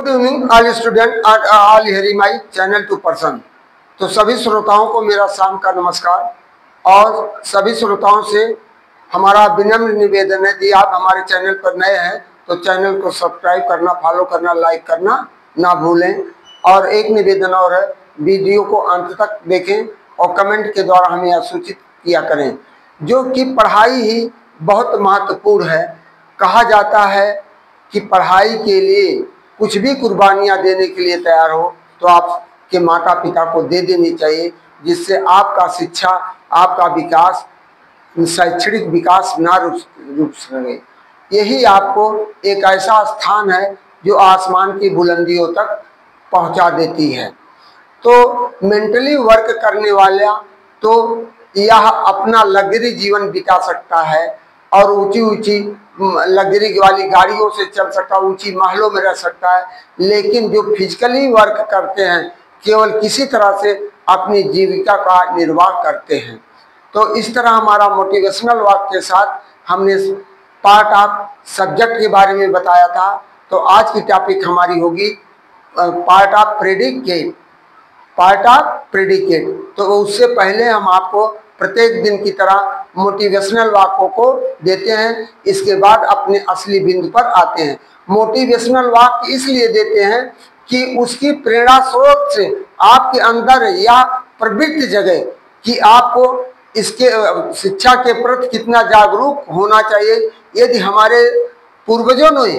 Good evening all student all hearing my channel to person. तो सभी श्रोताओं को मेरा शाम का नमस्कार और सभी श्रोताओं से हमारा विनम्र निवेदन है कि आप हमारे चैनल पर नए हैं तो चैनल को सब्सक्राइब करना, फॉलो करना, लाइक करना ना भूलें। और एक निवेदन और है, वीडियो को अंत तक देखें और कमेंट के द्वारा हमें यह सूचित किया करें, जो कि पढ़ाई ही बहुत महत्वपूर्ण है। कहा जाता है कि पढ़ाई के लिए कुछ भी कुर्बानियां देने के लिए तैयार हो तो आपके माता पिता को दे देनी चाहिए, जिससे आपका शिक्षा, आपका विकास, शैक्षणिक विकास ना रुक सके। यही आपको एक ऐसा स्थान है जो आसमान की बुलंदियों तक पहुंचा देती है। तो मेंटली वर्क करने वाला तो यह अपना लग्जरी जीवन बिता सकता है और ऊंची ऊंची लग्जरी वाली गाड़ियों से चल सकता है, ऊंची महलों में रह सकता है। लेकिन जो फिजिकली वर्क करते हैं केवल किसी तरह से अपनी जीविका का निर्वाह करते हैं। तो इस तरह हमारा मोटिवेशनल वर्क के साथ हमने पार्ट ऑफ सब्जेक्ट के बारे में बताया था। तो आज की टॉपिक हमारी होगी part of predicate. Part of predicate. तो उससे पहले हम आपको प्रत्येक दिन की तरह मोटिवेशनल वाक्यों को देते हैं, इसके बाद अपने असली बिंदु पर आते हैं। मोटिवेशनल वाक्य इसलिए देते हैं कि उसकी प्रेरणा स्रोत से आपके अंदर या प्रवृत्ति जगे कि आपको इसके शिक्षा के प्रति कितना जागरूक होना चाहिए। यदि हमारे पूर्वजों ने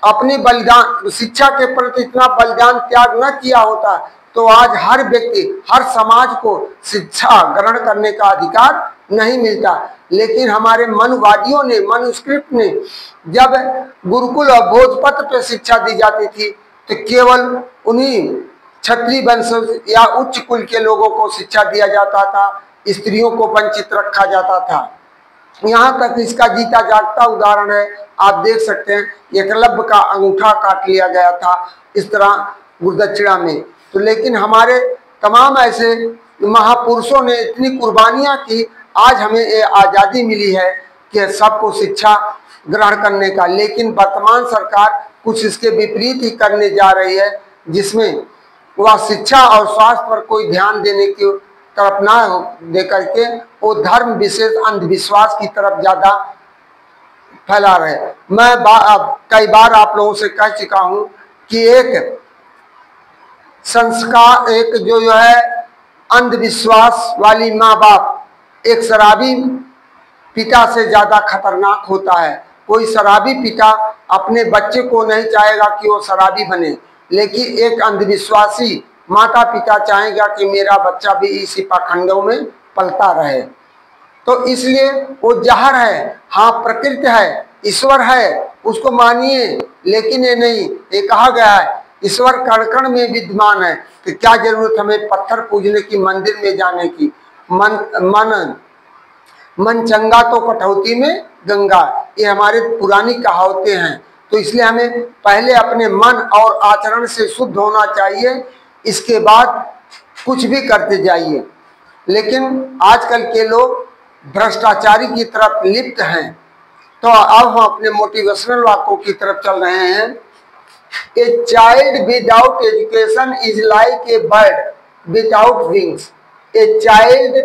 अपनी बलिदान शिक्षा के प्रति इतना बलिदान त्याग न किया होता तो आज हर व्यक्ति, हर समाज को शिक्षा ग्रहण करने का अधिकार नहीं मिलता। लेकिन हमारे मनुवादियों ने, मनुस्क्रिप्ट ने, जब गुरुकुल और भोजपत्र पर शिक्षा दी जाती थी तो केवल उन्हीं क्षत्रिय वंश या उच्च कुल के लोगों को शिक्षा दिया जाता था, स्त्रियों को वंचित रखा जाता था। यहाँ तक इसका जीता जागता उदाहरण है, आप देख सकते हैं एकलव्य का अंगूठा काट लिया गया था इस तरह गुरुदक्षिणा में। तो लेकिन हमारे तमाम ऐसे महापुरुषों ने इतनी कुर्बानियां की, आज हमें ये आज़ादी मिली है कि सबको शिक्षा ग्रहण करने का। लेकिन वर्तमान सरकार कुछ इसके विपरीत ही करने जा रही है, जिसमें वह शिक्षा और स्वास्थ्य पर कोई ध्यान देने की तरफ ना दे करके वो धर्म विशेष अंधविश्वास की तरफ ज़्यादा फैला रहे। मैं कई बार आप लोगों से कह चुका हूँ कि एक संस्कार, एक जो है अंधविश्वास वाली माँ बाप एक शराबी पिता से ज़्यादा खतरनाक होता है। कोई शराबी पिता अपने बच्चे को नहीं चाहेगा कि वो शराबी बने, लेकिन एक अंधविश्वासी माता पिता चाहेगा कि मेरा बच्चा भी इसी पाखंडों में पलता रहे। तो इसलिए वो जहर है, हाँ प्रकृति है, ईश्वर है, उसको मानिए, लेकिन ये नहीं, ये कहा गया है ईश्वर कण कण में विद्यमान है। तो क्या जरूरत हमें पत्थर पूजने की, मंदिर में जाने की। मन चंगा तो कटौती में गंगा, ये हमारे पुरानी कहावतें हैं। तो इसलिए हमें पहले अपने मन और आचरण से शुद्ध होना चाहिए, इसके बाद कुछ भी करते जाइए। लेकिन आजकल के लोग भ्रष्टाचारी की तरफ लिप्त हैं। तो अब हम अपने मोटिवेशनल वाक्यों की तरफ चल रहे हैं। A child without education is like a bird without wings. A child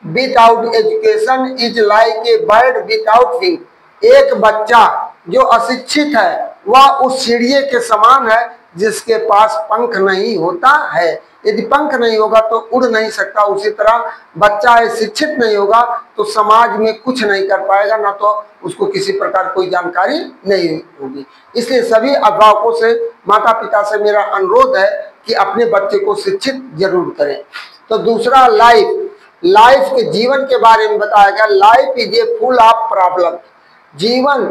without education is like a bird without wings. एक बच्चा जो अशिक्षित है वह उस चिड़िए के समान है जिसके पास पंख नहीं होता है। यदि पंख नहीं होगा तो उड़ नहीं सकता। उसी तरह बच्चा शिक्षित नहीं होगा तो समाज में कुछ नहीं कर पाएगा, ना तो उसको किसी प्रकार कोई जानकारी नहीं होगी। इसलिए सभी अभिभावकों से, माता पिता से मेरा अनुरोध है कि अपने बच्चे को शिक्षित जरूर करें। तो दूसरा, लाइफ के जीवन के बारे में बताया गया। Life is a full of problem. जीवन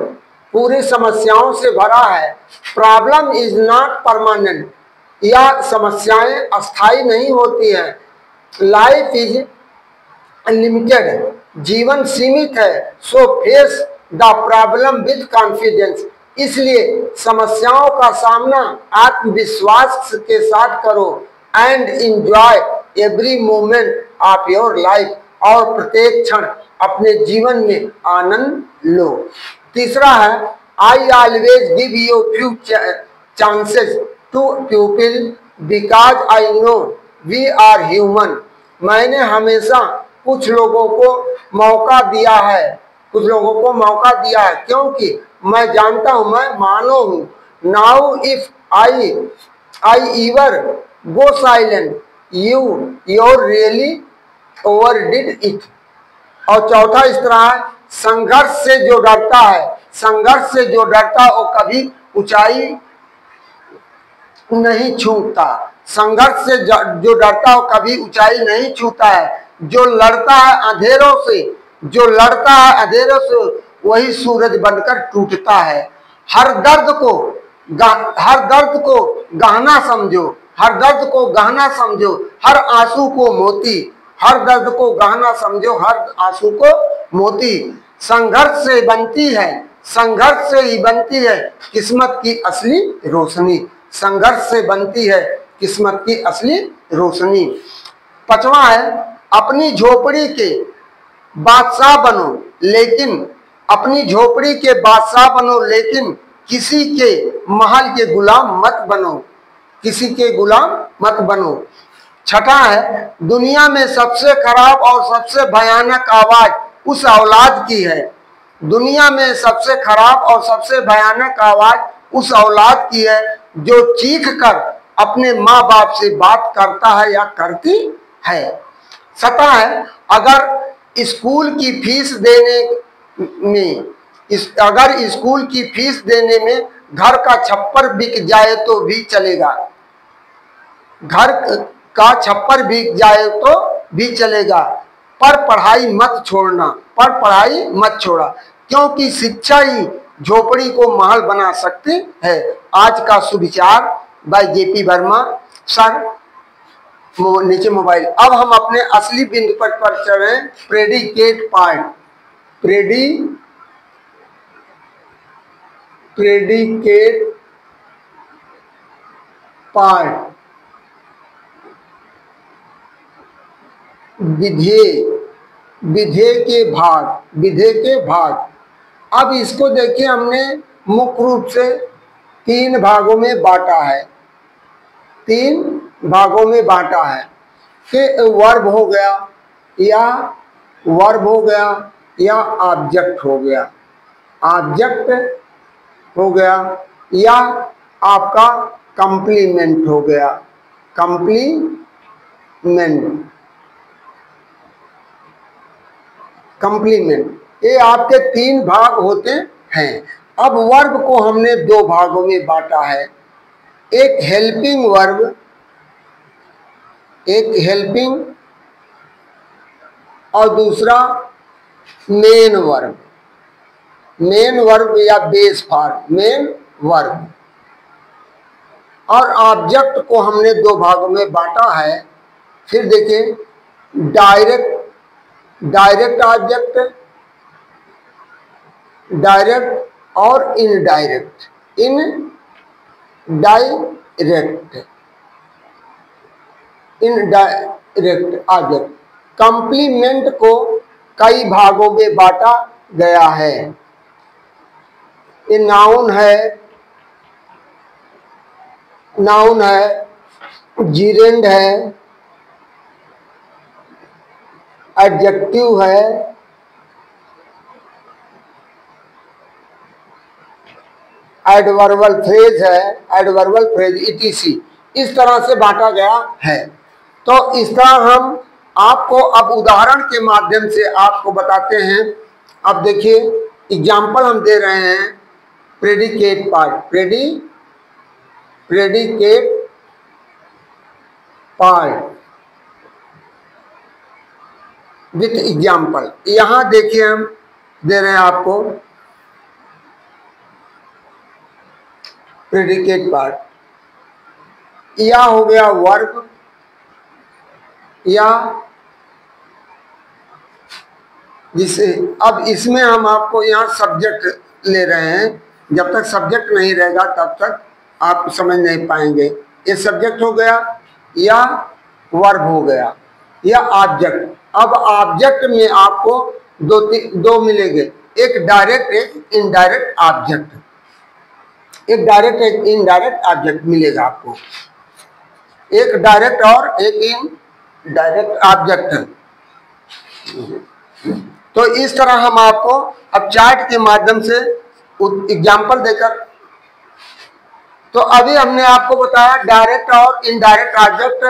पूरी समस्याओं से भरा है। प्रॉब्लम इज नॉट परमानेंट, या समस्याएं अस्थाई नहीं होती है। लाइफ इज लिमिटेड, जीवन सीमित है। सो face the problem with confidence, इसलिए समस्याओं का सामना आत्मविश्वास के साथ करो। And enjoy every moment of your life, और प्रत्येक क्षण अपने जीवन में आनंद लो। तीसरा है, I always give you few chances to people because I know we are human. मैंने हमेशा कुछ लोगों को मौका दिया है, कुछ लोगों को मौका दिया है क्योंकि मैं जानता हूं, मैं मानव हूं। Now if I ever go silent you're really overdid it. और चौथा इस तरह है, संघर्ष से जो डरता है, संघर्ष से जो डरता है वो कभी ऊंचाई नहीं छूता। संघर्ष से जो डरता है वो कभी ऊंचाई नहीं छूता है। जो लड़ता है अंधेरों से, जो लड़ता है अंधेरों से, वही सूरज बनकर टूटता है। हर दर्द को गहना समझो, हर दर्द को गहना समझो, हर आंसू को मोती, हर दर्द को गहना समझो, हर आंसू को मोती। संघर्ष से बनती है, संघर्ष से ही बनती है किस्मत की असली रोशनी। संघर्ष से बनती है किस्मत की असली रोशनी। पांचवा है, अपनी झोपड़ी के बादशाह बनो लेकिन, अपनी झोपड़ी के बादशाह बनो लेकिन किसी के महल के गुलाम मत बनो, किसी के गुलाम मत बनो। छठा है, दुनिया में सबसे खराब और सबसे भयानक आवाज उस औलाद की है। दुनिया में सबसे खराब और सबसे भयानक आवाज उस औलाद की है जो चीख कर अपने माँ बाप से बात करता है या करती है। सता है, अगर स्कूल की फीस देने में, अगर स्कूल की फीस देने में घर का छप्पर बिक जाए तो भी चलेगा, घर का छप्पर बिक जाए तो भी चलेगा, पर पढ़ाई मत छोड़ना, पर पढ़ाई मत छोड़ा, क्योंकि शिक्षा ही झोपड़ी को महल बना सकती है। आज का सुविचार बाय जेपी वर्मा सर। नीचे मोबाइल। अब हम अपने असली बिंदु पर चले, प्रेडिकेट पार्ट। प्रेडिकेट पार्ट, विधेय, विधेय के भाग, विधेय के भाग। अब इसको देखिए, हमने मुख्य रूप से 3 भागों में बांटा है, 3 भागों में बांटा है कि वर्ब हो गया या वर्ब हो गया या ऑब्जेक्ट हो गया, ऑब्जेक्ट हो गया या आपका कंप्लीमेंट हो गया, कंप्लीमेंट, कंप्लीमेंट। ये आपके 3 भाग होते हैं। अब वर्ब को हमने 2 भागों में बांटा है, एक हेल्पिंग वर्ब, एक हेल्पिंग और दूसरा मेन वर्ब, मेन वर्ब या बेस फॉर्म, मेन वर्ब। और ऑब्जेक्ट को हमने 2 भागों में बांटा है। फिर देखिए, डायरेक्ट, डायरेक्ट ऑब्जेक्ट, डायरेक्ट और indirect, indirect, indirect object. Complement को कई भागों में बांटा गया है। ये नाउन है, नाउन है, जीरेंड है, एडजेक्टिव है, एडवर्बल फ्रेज है, एडवर्बल फ्रेज etc। इस तरह से बांटा गया है। तो इस तरह हम आपको अब उदाहरण के माध्यम से आपको बताते हैं। अब देखिए, एग्जाम्पल हम दे रहे हैं predicate part, predicate part with example. यहां देखिए, हम दे रहे हैं आपको प्रेडिकेट पार्ट। या हो गया वर्ब, या जिसे अब इसमें हम आपको यहाँ सब्जेक्ट ले रहे हैं। जब तक सब्जेक्ट नहीं रहेगा तब तक आप समझ नहीं पाएंगे। ये सब्जेक्ट हो गया या वर्ब हो गया या ऑब्जेक्ट। अब ऑब्जेक्ट में आपको दो मिलेंगे, एक डायरेक्ट, एक इनडायरेक्ट ऑब्जेक्ट। एक डायरेक्ट एक इनडायरेक्ट ऑब्जेक्ट मिलेगा आपको, एक डायरेक्ट और एक इनडायरेक्ट ऑब्जेक्ट। तो इस तरह हम आपको अब चार्ट के माध्यम से एग्जाम्पल देकर, तो अभी हमने आपको बताया डायरेक्ट और इनडायरेक्ट ऑब्जेक्ट।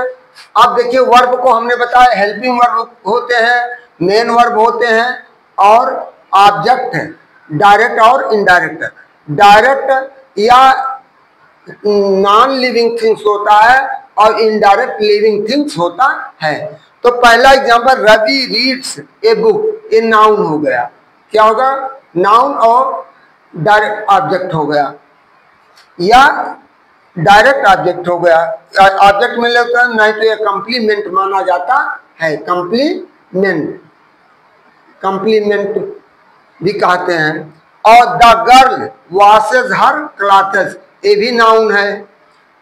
अब देखिए वर्ब को हमने बताया हेल्पिंग वर्ब होते हैं, मेन वर्ब होते हैं और ऑब्जेक्ट है, डायरेक्ट और इनडायरेक्ट। डायरेक्ट या नॉन लिविंग थिंग्स होता है और इनडायरेक्ट लिविंग थिंग्स होता है। तो पहला example Ravi reads a book, ये नाउन हो गया, क्या होगा, नाउन और डायरेक्ट ऑब्जेक्ट हो गया या डायरेक्ट ऑब्जेक्ट हो गया। ऑब्जेक्ट में लगता है नहीं तो ये कॉम्प्लीमेंट माना जाता है, कॉम्प्लीमेंट, कॉम्प्लीमेंट भी कहते हैं। और the girl washes her clothes, ये भी नाउन है।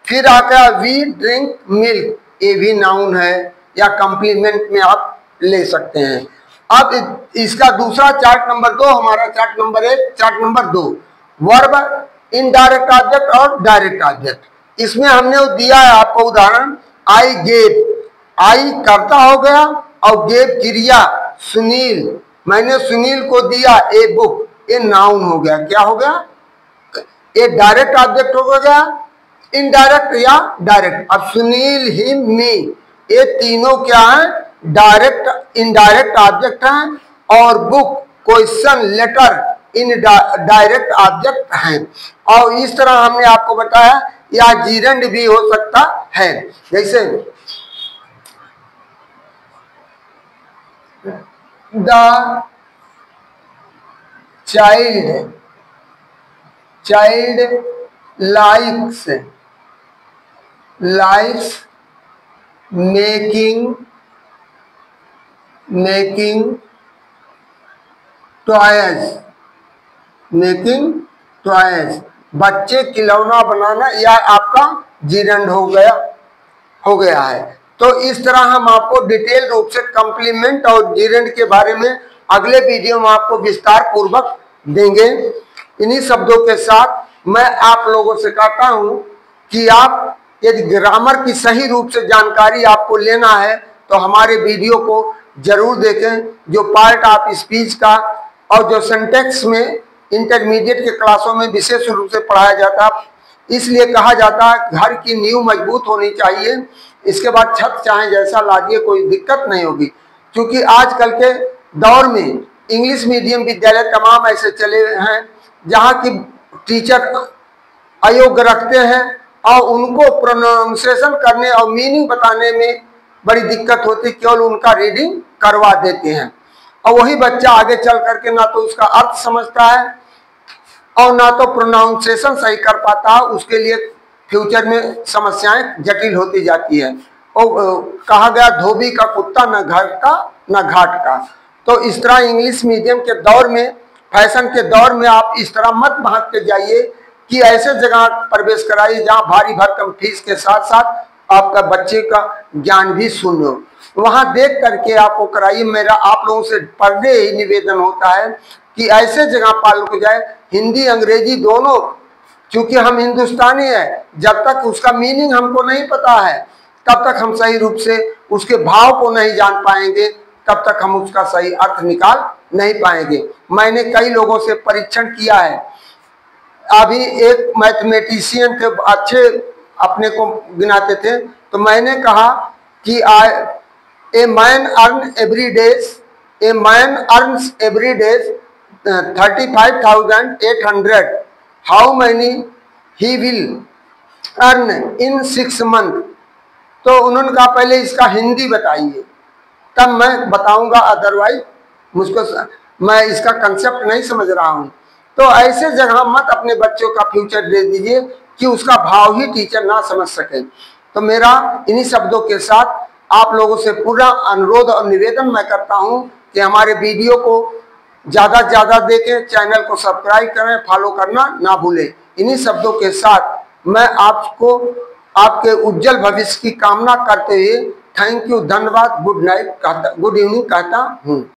फिर आता वी ड्रिंक मिल्क, ये भी नाउन है या कॉम्प्लीमेंट में आप ले सकते हैं। अब इसका दूसरा चार्ट नंबर 2, हमारा chart number 1, chart number 2 verb indirect object और डायरेक्ट ऑब्जेक्ट। इसमें हमने दिया है आपको उदाहरण, आई गेव, आई कर्ता हो गया और गेव क्रिया, सुनील, मैंने सुनील को दिया ए बुक, ये नाउन हो गया, क्या हो गया, ये डायरेक्ट ऑब्जेक्ट हो गया, इनडायरेक्ट या डायरेक्ट। अब सुनील, हिम, मी, ये तीनों क्या है, डायरेक्ट इनडायरेक्ट ऑब्जेक्ट हैं और book, question, letter indirect object हैं। और इस तरह हमने आपको बताया या जीरेंड भी हो सकता है, जैसे the child likes making toys, बच्चे खिलौना बनाना, या आपका जीरेंड हो गया है। तो इस तरह हम आपको डिटेल रूप से कॉम्प्लीमेंट और जीरेंड के बारे में अगले वीडियो में आपको विस्तार पूर्वक देंगे। इन्हीं शब्दों के साथ मैं आप लोगों से कहता हूं कि आप यदि ग्रामर की सही रूप से जानकारी आपको लेना है तो हमारे वीडियो को जरूर देखें, जो पार्ट ऑफ स्पीच का और जो सिंटैक्स में इंटरमीडिएट के क्लासों में विशेष रूप से पढ़ाया जाता। इसलिए कहा जाता है घर की नींव मजबूत होनी चाहिए, इसके बाद छत चाहे जैसा लादिए कोई दिक्कत नहीं होगी। क्योंकि आजकल के दौर में इंग्लिश मीडियम विद्यालय तमाम ऐसे चले हैं जहाँ की टीचर अयोग्य रखते हैं और उनको प्रोनाउंसिएशन करने और मीनिंग बताने में बड़ी दिक्कत होती, केवल उनका रीडिंग करवा देते हैं और वही बच्चा आगे चल करके ना तो उसका अर्थ समझता है और ना तो प्रोनाउंसिएशन सही कर पाता है। उसके लिए फ्यूचर में समस्याएं जटिल होती जाती है। और कहा गया धोबी का कुत्ता न घर का न घाट का। तो इस तरह इंग्लिश मीडियम के दौर में, फैशन के दौर में आप इस तरह मत भाग के जाइए कि ऐसे जगह प्रवेश कराइए जहाँ भारी भरकम फीस के साथ साथ आपका बच्चे का ज्ञान भी शून्य हो, वहां देख करके आपको कराइए। मेरा आप लोगों से पर डे ही निवेदन होता है कि ऐसे जगह पाल को जाए, हिंदी अंग्रेजी दोनों, क्योंकि हम हिंदुस्तानी है, जब तक उसका मीनिंग हमको नहीं पता है तब तक हम सही रूप से उसके भाव को नहीं जान पाएंगे, तब तक हम उसका सही अर्थ निकाल नहीं पाएंगे। मैंने कई लोगों से परीक्षण किया है। अभी एक मैथमेटिशियन थे, अच्छे अपने को गिनाते थे, तो मैंने कहा कि a man earn every days 35,800, how many he will earn in 6 month. तो उन्होंने कहा पहले इसका हिंदी बताइए तब मैं बताऊंगा, अदरवाइज मुझको मैं इसका कंसेप्ट नहीं समझ रहा हूं। तो ऐसे जगह मत अपने बच्चों का फ्यूचर दे दीजिए कि उसका भाव ही टीचर ना समझ सके। तो मेरा इन्हीं शब्दों के साथ आप लोगों से पूरा अनुरोध और निवेदन मैं करता हूं कि हमारे वीडियो को ज़्यादा से ज़्यादा देखें, चैनल को सब्सक्राइब करें, फॉलो करना ना भूलें। इन्हीं शब्दों के साथ मैं आपको आपके उज्जवल भविष्य की कामना करते हुए थैंक यू, धन्यवाद, गुड नाइट, गुड इवनिंग कहता हूँ।